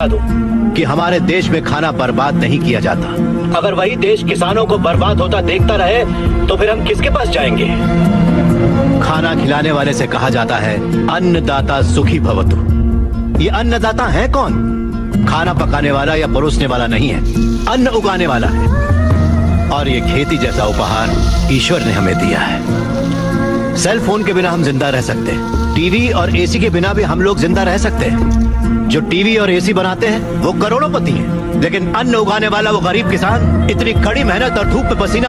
दो कि हमारे देश में खाना बर्बाद नहीं किया जाता। अगर वही देश किसानों को बर्बाद होता देखता रहे तो फिर हम किसके पास जाएंगे? खाना खिलाने वाले से कहा जाता है अन्नदाता सुखी भवतु। ये अन्नदाता है कौन? खाना पकाने वाला या परोसने वाला नहीं है, अन्न उगाने वाला है। और ये खेती जैसा उपहार ईश्वर ने हमें दिया है। सेल फोन के बिना हम जिंदा रह सकते हैं, टीवी और एसी के बिना भी हम लोग जिंदा रह सकते हैं। जो टीवी और एसी बनाते हैं वो करोड़ोंपति हैं, लेकिन अन्न उगाने वाला वो गरीब किसान इतनी कड़ी मेहनत और धूप में पसीना